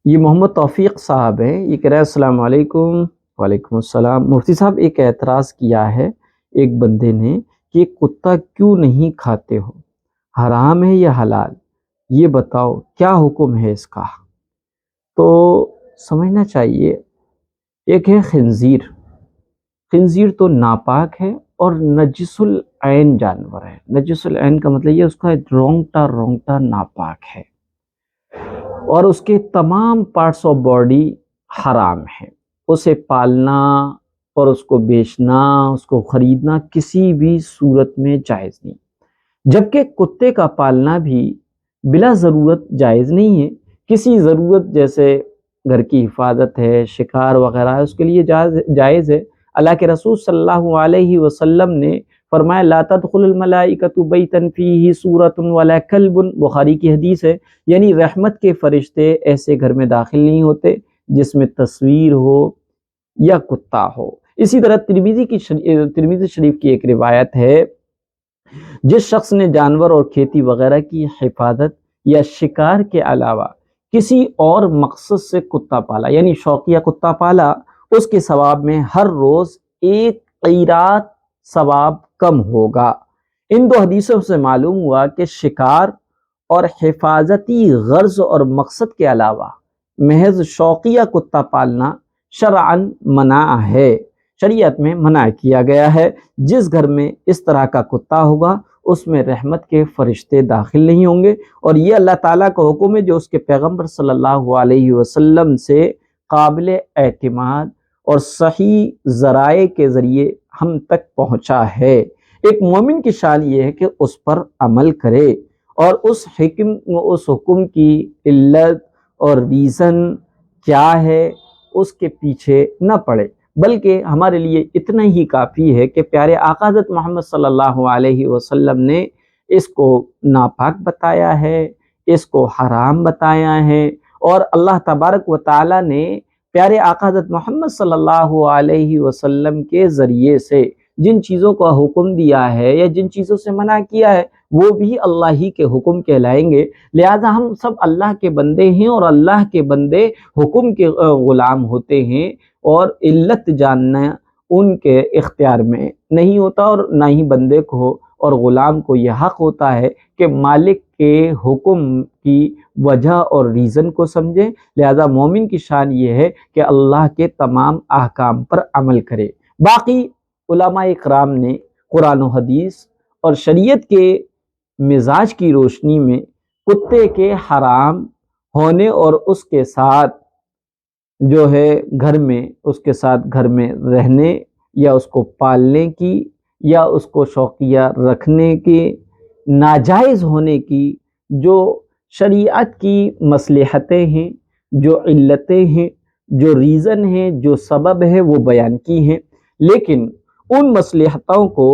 یہ محمد توفیق صاحب ہیں، یہ کہہ رہے ہیں السلام علیکم۔ وعلیکم السلام۔ مفتی صاحب ایک اعتراض کیا ہے ایک بندے نے کہ کتا کیوں نہیں کھاتے ہو، حرام ہے یا حلال، یہ بتاؤ کیا حکم ہے اس کا؟ تو سمجھنا چاہیے، ایک ہے خنزیر، خنزیر تو ناپاک ہے اور نجس العین جانور ہے۔ نجس العین کا مطلب یہ اس کا رونگٹا ناپاک ہے اور اس کے تمام پارٹس آف باڈی حرام ہے۔ اسے پالنا اور اس کو بیچنا، اس کو خریدنا کسی بھی صورت میں جائز نہیں، جبکہ کتے کا پالنا بھی بلا ضرورت جائز نہیں ہے۔ کسی ضرورت جیسے گھر کی حفاظت ہے، شکار وغیرہ ہے، اس کے لیے جائز ہے۔ اللہ کے رسول صلی اللہ علیہ وسلم نے فرمایا لا تدخل الملائکۃ بیتا فیہ صورۃ ولا کلب، بخاری کی حدیث ہے، یعنی رحمت کے فرشتے ایسے گھر میں داخل نہیں ہوتے جس میں تصویر ہو یا کتا ہو۔ اسی طرح ترمذی شریف کی ایک روایت ہے، جس شخص نے جانور اور کھیتی وغیرہ کی حفاظت یا شکار کے علاوہ کسی اور مقصد سے کتا پالا، یعنی شوقیہ کتا پالا، اس کے ثواب میں ہر روز ایک قیرات ثواب کم ہوگا۔ ان دو حدیثوں سے معلوم ہوا کہ شکار اور حفاظتی غرض اور مقصد کے علاوہ محض شوقیہ کتا پالنا شرعاً منع ہے، شریعت میں منع کیا گیا ہے۔ جس گھر میں اس طرح کا کتا ہوگا اس میں رحمت کے فرشتے داخل نہیں ہوں گے، اور یہ اللہ تعالیٰ کا حکم ہے جو اس کے پیغمبر صلی اللہ علیہ وسلم سے قابل اعتماد اور صحیح ذرائع کے ذریعے ہم تک پہنچا ہے۔ ایک مومن کی شان یہ ہے کہ اس پر عمل کرے اور اس حکم کی علت اور ریزن کیا ہے اس کے پیچھے نہ پڑے، بلکہ ہمارے لیے اتنا ہی کافی ہے کہ پیارے آقا حضرت محمد صلی اللہ علیہ وسلم نے اس کو ناپاک بتایا ہے، اس کو حرام بتایا ہے، اور اللہ تبارک و تعالی نے پیارے آقا حضرت محمد صلی اللہ علیہ وسلم کے ذریعے سے جن چیزوں کا حکم دیا ہے یا جن چیزوں سے منع کیا ہے وہ بھی اللہ ہی کے حکم کہلائیں گے۔ لہذا ہم سب اللہ کے بندے ہیں اور اللہ کے بندے حکم کے غلام ہوتے ہیں، اور علت جاننا ان کے اختیار میں نہیں ہوتا، اور نہ ہی بندے کو اور غلام کو یہ حق ہوتا ہے کہ مالک کے حکم کی وجہ اور ریزن کو سمجھے۔ لہذا مومن کی شان یہ ہے کہ اللہ کے تمام احکام پر عمل کرے۔ باقی علماء اکرام نے قرآن و حدیث اور شریعت کے مزاج کی روشنی میں کتے کے حرام ہونے اور اس کے ساتھ جو ہے گھر میں رہنے یا اس کو پالنے کی یا اس کو شوقیہ رکھنے کی ناجائز ہونے کی جو شریعت کی مصلحتیں ہیں، جو علتیں ہیں، جو ریزن ہیں، جو سبب ہے، وہ بیان کی ہیں، لیکن ان مصلحتوں کو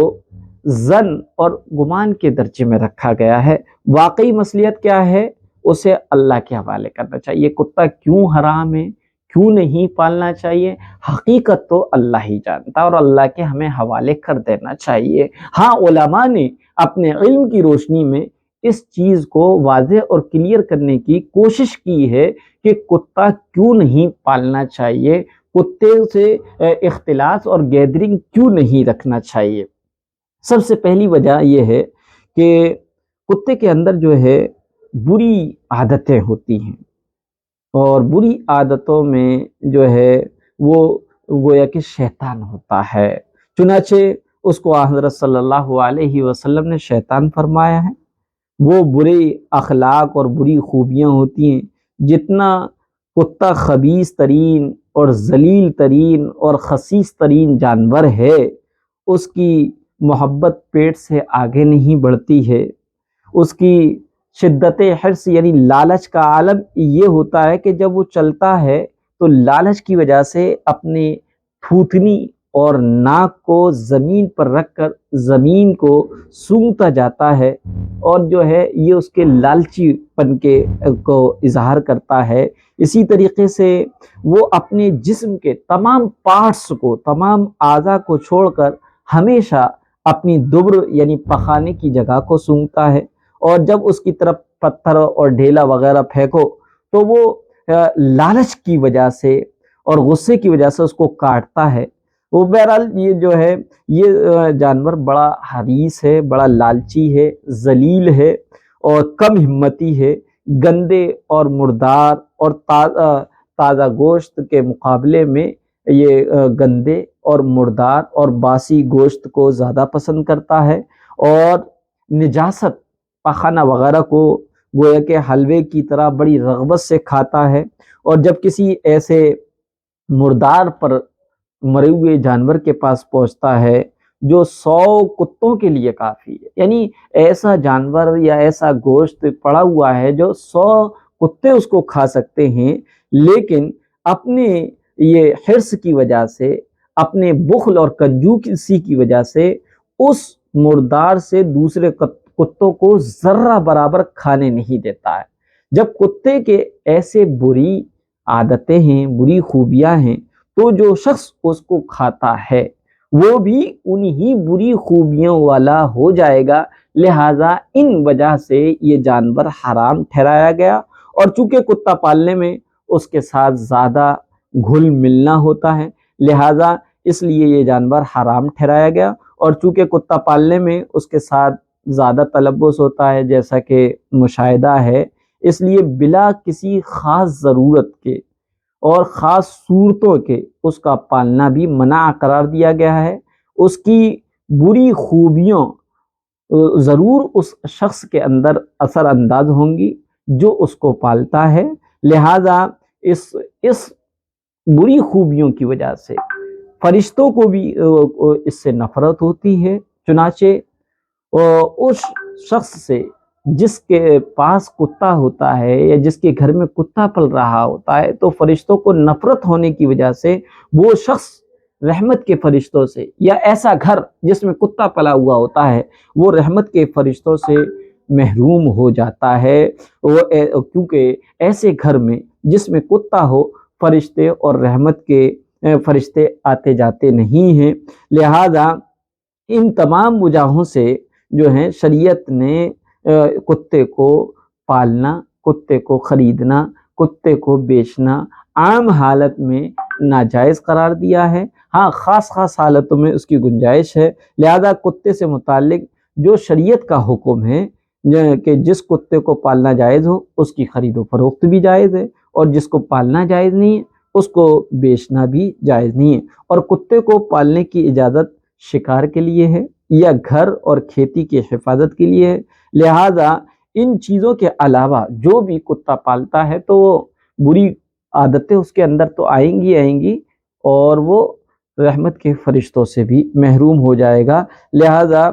ظن اور گمان کے درجے میں رکھا گیا ہے۔ واقعی مصلحت کیا ہے اسے اللہ کے حوالے کرنا چاہیے۔ کتا کیوں حرام ہے، کیوں نہیں پالنا چاہیے، حقیقت تو اللہ ہی جانتا اور اللہ کے ہمیں حوالے کر دینا چاہیے۔ ہاں، علماء نے اپنے علم کی روشنی میں اس چیز کو واضح اور کلیئر کرنے کی کوشش کی ہے کہ کتا کیوں نہیں پالنا چاہیے، کتے سے اختلاط اور گیدرنگ کیوں نہیں رکھنا چاہیے۔ سب سے پہلی وجہ یہ ہے کہ کتے کے اندر جو ہے بری عادتیں ہوتی ہیں، اور بری عادتوں میں جو ہے وہ گویا کہ شیطان ہوتا ہے، چنانچہ اس کو حضرت صلی اللہ علیہ وسلم نے شیطان فرمایا ہے۔ وہ برے اخلاق اور بری خوبیاں ہوتی ہیں، جتنا کتا خبیث ترین اور ذلیل ترین اور خسیس ترین جانور ہے، اس کی محبت پیٹ سے آگے نہیں بڑھتی ہے۔ اس کی شدت حرص یعنی لالچ کا عالم یہ ہوتا ہے کہ جب وہ چلتا ہے تو لالچ کی وجہ سے اپنے تھوتنی اور ناک کو زمین پر رکھ کر زمین کو سونگھتا جاتا ہے، اور جو ہے یہ اس کے لالچی پن کو اظہار کرتا ہے۔ اسی طریقے سے وہ اپنے جسم کے تمام پارٹس کو، تمام اعضاء کو چھوڑ کر ہمیشہ اپنی دبر یعنی پخانے کی جگہ کو سونگھتا ہے، اور جب اس کی طرف پتھر اور ڈھیلا وغیرہ پھینکو تو وہ لالچ کی وجہ سے اور غصے کی وجہ سے اس کو کاٹتا ہے، وہ بہرحال یہ جو ہے یہ جانور بڑا حریص ہے، بڑا لالچی ہے، ذلیل ہے اور کم ہمتی ہے، گندے اور مردار اور تازہ گوشت کے مقابلے میں یہ گندے اور مردار اور باسی گوشت کو زیادہ پسند کرتا ہے، اور نجاست پخانہ وغیرہ کو گویا کہ حلوے کی طرح بڑی رغبت سے کھاتا ہے۔ اور جب کسی ایسے مردار پر مرے ہوئے جانور کے پاس پہنچتا ہے جو 100 کتوں کے لیے کافی ہے، یعنی ایسا جانور یا ایسا گوشت پڑا ہوا ہے جو 100 کتے اس کو کھا سکتے ہیں، لیکن اپنے یہ حرص کی وجہ سے، اپنے بخل اور کنجوسی کی وجہ سے اس مردار سے دوسرے کتوں کو ذرہ برابر کھانے نہیں دیتا ہے۔ جب کتے کے ایسے بری عادتیں ہیں، بری خوبیاں ہیں، تو جو شخص اس کو کھاتا ہے وہ بھی انہی بری خوبیوں والا ہو جائے گا، لہٰذا ان وجہ سے یہ جانور حرام ٹھہرایا گیا۔ اور چونکہ کتا پالنے میں اس کے ساتھ زیادہ گھل ملنا ہوتا ہے، لہٰذا اس لیے یہ جانور حرام ٹھہرایا گیا، اور چونکہ کتا پالنے میں اس کے ساتھ زیادہ تلبس ہوتا ہے جیسا کہ مشاہدہ ہے، اس لیے بلا کسی خاص ضرورت کے اور خاص صورتوں کے اس کا پالنا بھی منع قرار دیا گیا ہے۔ اس کی بری خوبیوں ضرور اس شخص کے اندر اثر انداز ہوں گی جو اس کو پالتا ہے، لہٰذا اس بری خوبیوں کی وجہ سے فرشتوں کو بھی اس سے نفرت ہوتی ہے۔ چنانچہ اس شخص سے جس کے پاس کتا ہوتا ہے یا جس کے گھر میں کتا پل رہا ہوتا ہے، تو فرشتوں کو نفرت ہونے کی وجہ سے وہ شخص رحمت کے فرشتوں سے، یا ایسا گھر جس میں کتا پلا ہوا ہوتا ہے وہ رحمت کے فرشتوں سے محروم ہو جاتا ہے، کیونکہ ایسے گھر میں جس میں کتا ہو فرشتے اور رحمت کے فرشتے آتے جاتے نہیں ہیں۔ لہذا ان تمام وجہوں سے جو ہیں شریعت نے کتے کو پالنا، کتے کو خریدنا، کتے کو بیچنا عام حالت میں ناجائز قرار دیا ہے۔ ہاں، خاص حالتوں میں اس کی گنجائش ہے، لہذا کتے سے متعلق جو شریعت کا حکم ہے کہ جس کتے کو پالنا جائز ہو اس کی خرید و فروخت بھی جائز ہے، اور جس کو پالنا جائز نہیں ہے اس کو بیچنا بھی جائز نہیں ہے۔ اور کتے کو پالنے کی اجازت شکار کے لیے ہے یا گھر اور کھیتی کی حفاظت کے لیے ہے، لہذا ان چیزوں کے علاوہ جو بھی کتا پالتا ہے تو وہ بری عادتیں اس کے اندر تو آئیں گی اور وہ رحمت کے فرشتوں سے بھی محروم ہو جائے گا۔ لہذا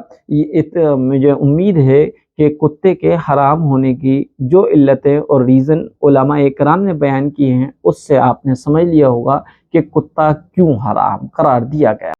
مجھے امید ہے کہ کتے کے حرام ہونے کی جو علتیں اور ریزن علماء اکرام نے بیان کیے ہیں اس سے آپ نے سمجھ لیا ہوگا کہ کتا کیوں حرام قرار دیا گیا۔